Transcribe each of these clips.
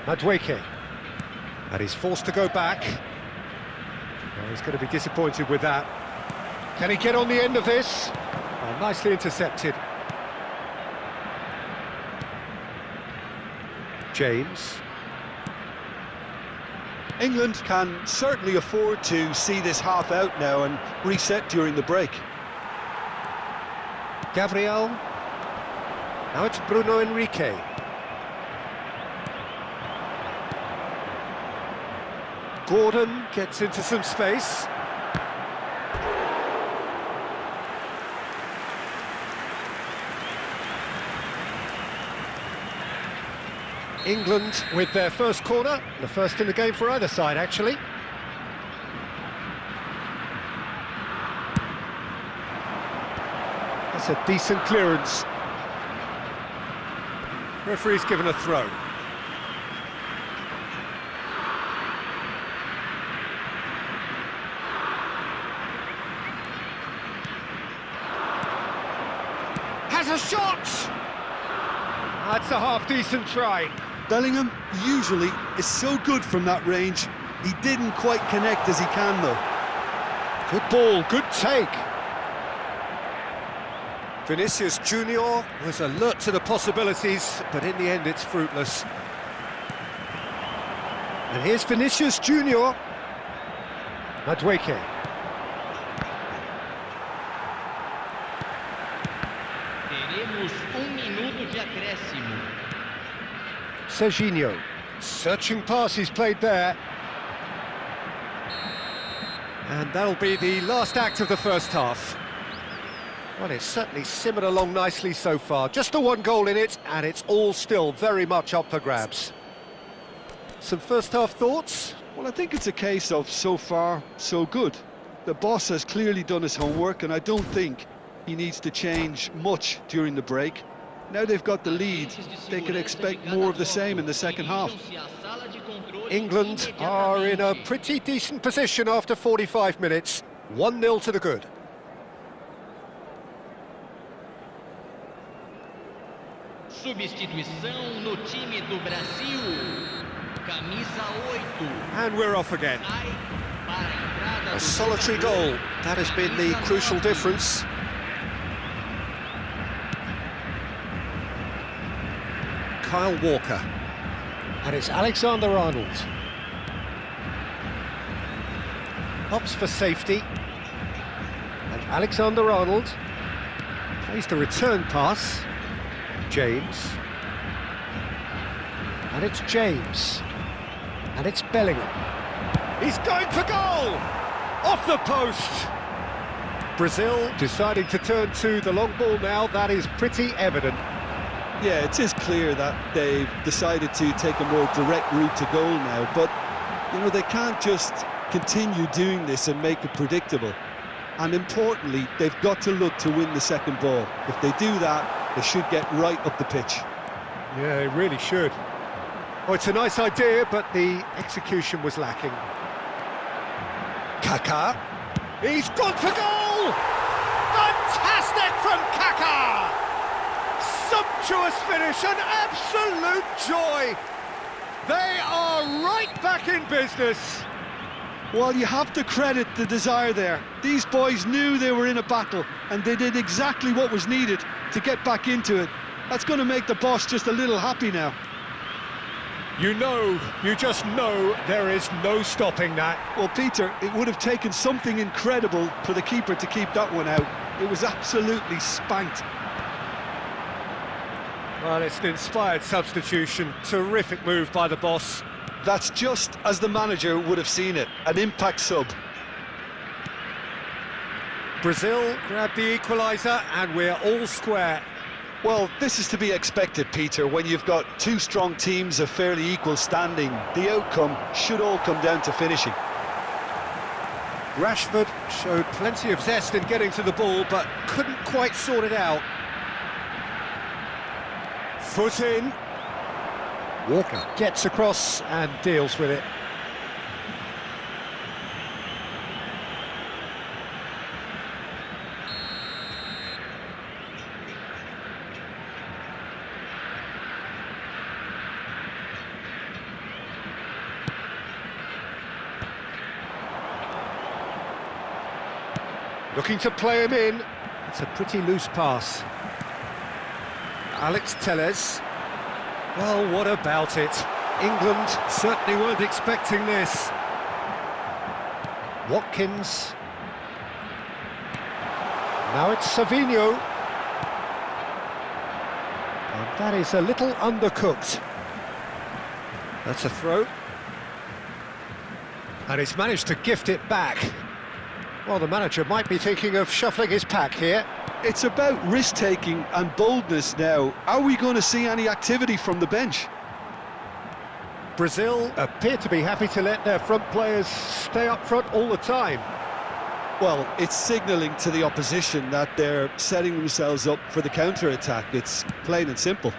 Madueke. And he's forced to go back. Well, he's going to be disappointed with that. Can he get on the end of this? Oh, nicely intercepted. James. England can certainly afford to see this half out now and reset during the break. Gabriel. Now it's Bruno Enrique. Gordon gets into some space. England with their first corner, the first in the game for either side, actually. That's a decent clearance. Referee's given a throw. Has a shot! That's a half-decent try. Bellingham usually is so good from that range. He didn't quite connect as he can, though. Good ball, good take. Vinicius Junior was alert to the possibilities, but in the end it's fruitless. And here's Vinicius Junior. Madueke. Teremos minuto de acréscimo. Serginho. Searching pass he's played there. And that'll be the last act of the first half. Well, it's certainly simmered along nicely so far. Just the one goal in it, and it's all still very much up for grabs. Some first-half thoughts? Well, I think it's a case of so far, so good. The boss has clearly done his homework, and I don't think he needs to change much during the break. Now they've got the lead, they can expect more of the same in the second half. England are in a pretty decent position after 45 minutes. 1-0 to the good. Substituição no time do Brasil. Camisa 8. And we're off again. A A solitary goal. That has been the crucial difference. Kyle Walker. And it's Alexander-Arnold. Opts for safety. And Alexander-Arnold plays the return pass. James. And it's James. And it's Bellingham. He's going for goal! Off the post! Brazil deciding to turn to the long ball now. That is pretty evident. Yeah, it is clear that they've decided to take a more direct route to goal now, but, you know, they can't just continue doing this and make it predictable. And importantly, they've got to look to win the second ball. If they do that, they should get right up the pitch. Yeah, it really should. Oh, it's a nice idea, but the execution was lacking. Kaká. He's gone for goal! Fantastic from Kaká! Sumptuous finish, an absolute joy! They are right back in business. Well, you have to credit the desire there. These boys knew they were in a battle, and they did exactly what was needed to get back into it. That's going to make the boss just a little happy now. You just know there is no stopping that. Well, Peter, it would have taken something incredible for the keeper to keep that one out. It was absolutely spanked. Well, it's an inspired substitution. Terrific move by the boss. That's just as the manager would have seen it, an impact sub. Brazil grabbed the equaliser, and we're all square. Well, this is to be expected, Peter, when you've got two strong teams of fairly equal standing. The outcome should all come down to finishing. Rashford showed plenty of zest in getting to the ball, but couldn't quite sort it out. Foot in. Walker gets across and deals with it. Looking to play him in. It's a pretty loose pass. Alex Telles. Well, what about it? England certainly weren't expecting this. Watkins. Now it's Savinho. And that is a little undercooked. That's a throw. And he's managed to gift it back. Well, the manager might be thinking of shuffling his pack here. It's about risk-taking and boldness now. Are we going to see any activity from the bench? Brazil appear to be happy to let their front players stay up front all the time. Well, it's signalling to the opposition that they're setting themselves up for the counter-attack. It's plain and simple.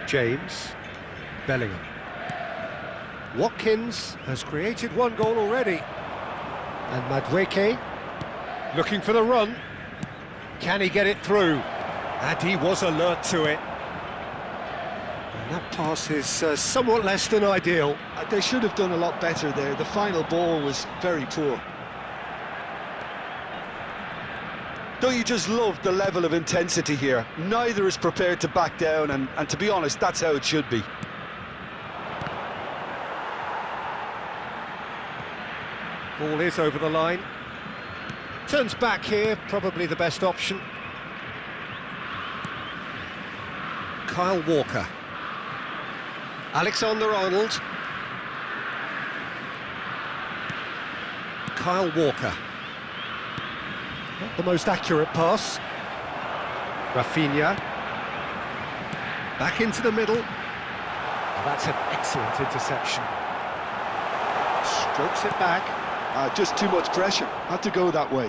James. Bellingham. Watkins has created one goal already. And Madueke looking for the run. Can he get it through? And he was alert to it. And that pass is somewhat less than ideal. They should have done a lot better there. The final ball was very poor. Don't you just love the level of intensity here? Neither is prepared to back down, and to be honest, that's how it should be. Ball is over the line. Turns back here, probably the best option. Kyle Walker. Alexander-Arnold. Kyle Walker. Not the most accurate pass. Rafinha. Back into the middle. That's an excellent interception. Strokes it back. Just too much pressure. Had to go that way.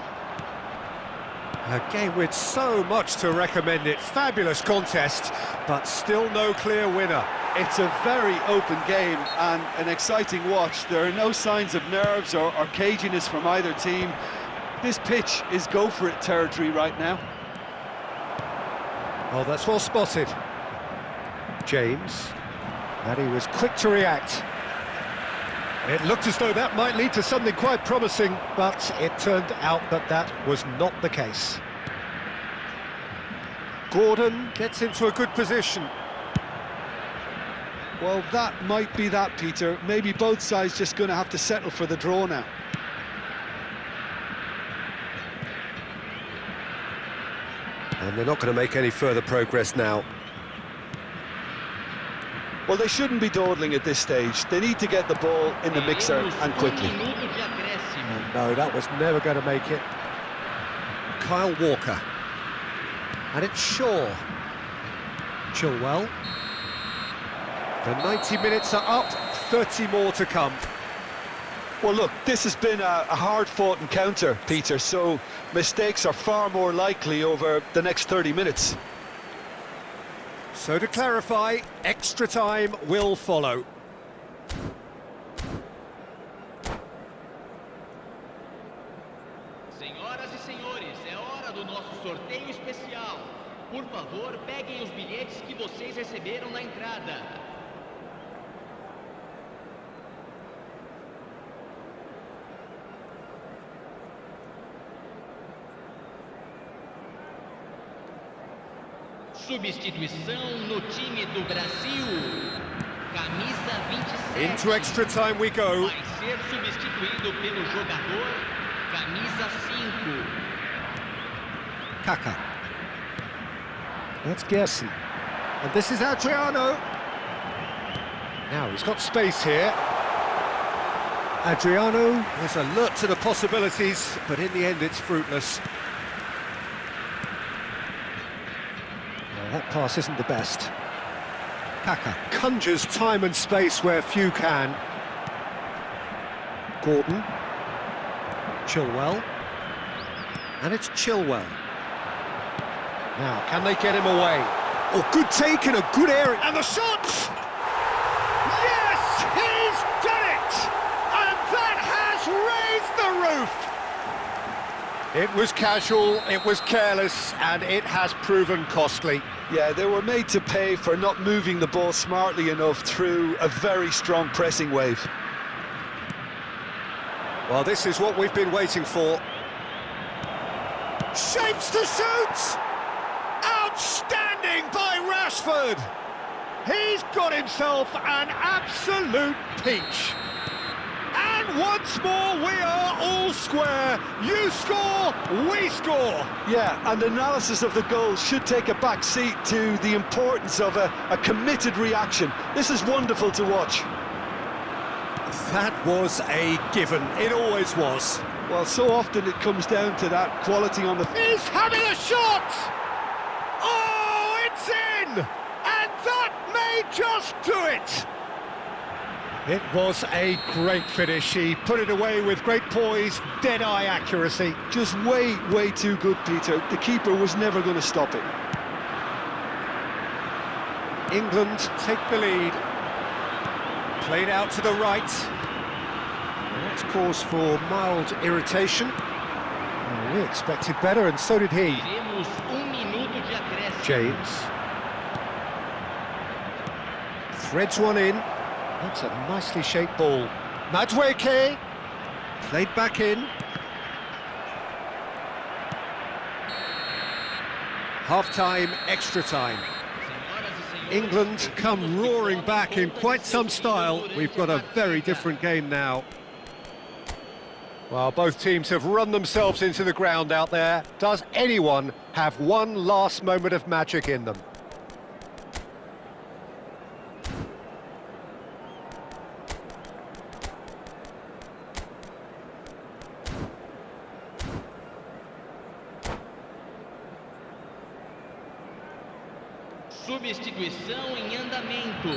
A game with so much to recommend it. Fabulous contest, but still no clear winner. It's a very open game and an exciting watch. There are no signs of nerves or caginess from either team. This pitch is go-for-it territory right now. Oh, that's well spotted. James. And he was quick to react. It looked as though that might lead to something quite promising, but it turned out that that was not the case. Gordon gets into a good position. Well, that might be that, Peter. Maybe both sides just going to have to settle for the draw now. And they're not going to make any further progress now. Well, they shouldn't be dawdling at this stage. They need to get the ball in the mixer and quickly. No, that was never going to make it. Kyle Walker. And it's Shaw. Chilwell. The 90 minutes are up, 30 more to come. Well, look, this has been a hard-fought encounter, Peter, so mistakes are far more likely over the next 30 minutes. So to clarify, extra time will follow. Senhoras e senhores, é hora do nosso sorteio especial. Por favor, peguem os bilhetes que vocês receberam na entrada. Substituição no time do Brasil. Camisa 27. Into extra time we go. Vai ser substituído pelo jogador camisa 5. Kaká. That's Gerson. And this is Adriano. Now he's got space here. Adriano is alert to the possibilities, but in the end it's fruitless. That pass isn't the best. Kaká conjures time and space where few can. Gordon. Chilwell. And it's Chilwell. Now, can they get him away? Oh, good take in a good area. And the shot! Yes, he's done it! And that has raised the roof! It was casual, it was careless, and it has proven costly. Yeah, they were made to pay for not moving the ball smartly enough through a very strong pressing wave. Well, this is what we've been waiting for. Shapes to shoot! Outstanding by Rashford! He's got himself an absolute peach. And once more, we are all square. You score, we score. Yeah, and analysis of the goal should take a back seat to the importance of a committed reaction. This is wonderful to watch. That was a given. It always was. Well, so often it comes down to that quality on the... He's having a shot! Oh, it's in! And that may just do it! It was a great finish. He put it away with great poise, dead-eye accuracy. Just way too good, Peter. The keeper was never going to stop it. England take the lead. Played out to the right. And that's cause for mild irritation. Well, we expected better, and so did he. James. Threads one in. That's a nicely shaped ball. Madueke. Played back in. Half-time, extra time. England come roaring back in quite some style. We've got a very different game now. Well, both teams have run themselves into the ground out there. Does anyone have one last moment of magic in them? Substituição em andamento.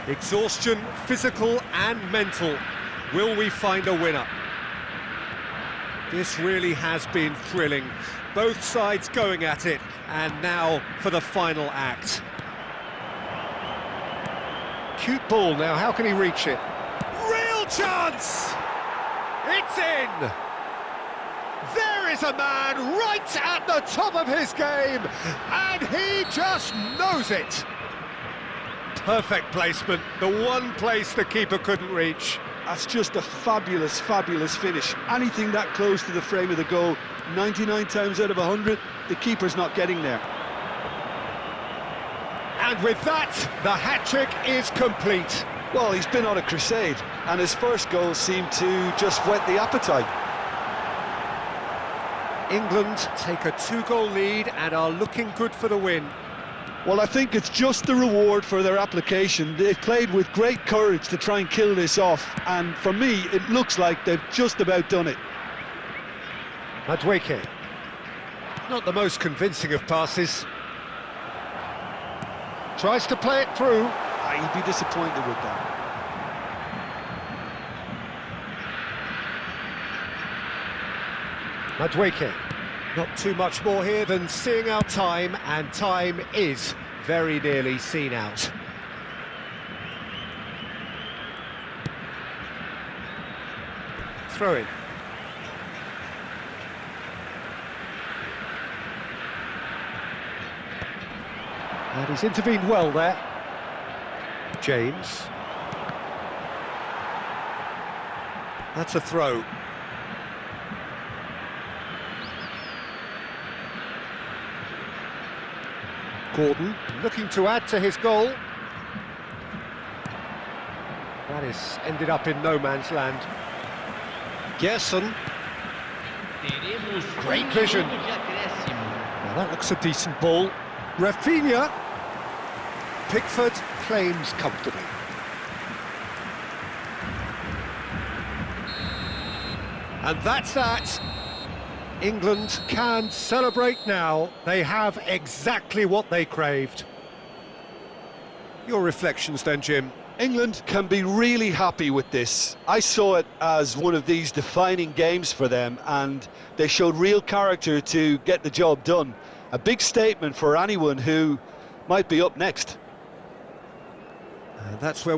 Exhaustion, physical and mental. Will we find a winner? This really has been thrilling. Both sides going at it, and now for the final act. Cute ball now, how can he reach it? Real chance! It's in! There is a man right at the top of his game, and he just knows it. Perfect placement, the one place the keeper couldn't reach. That's just a fabulous finish. Anything that close to the frame of the goal, 99 times out of 100, the keeper's not getting there. And with that, the hat-trick is complete. Well, he's been on a crusade, and his first goal seemed to just whet the appetite. England take a 2-goal lead and are looking good for the win. Well, I think it's just the reward for their application. They've played with great courage to try and kill this off, and for me, it looks like they've just about done it. Madueke. Not the most convincing of passes. Tries to play it through. He'd be disappointed with that. Madueke. Not too much more here than seeing out time, and time is very nearly seen out. Throw in. And he's intervened well there. James. That's a throw. Gordon looking to add to his goal. That is ended up in no man's land. Gerson. Great vision. Now that looks a decent ball. Rafinha. Pickford claims comfortably. And that's that. England can celebrate now. They have exactly what they craved. Your reflections then, Jim? England can be really happy with this. I saw it as one of these defining games for them, and they showed real character to get the job done. A big statement for anyone who might be up next. That's where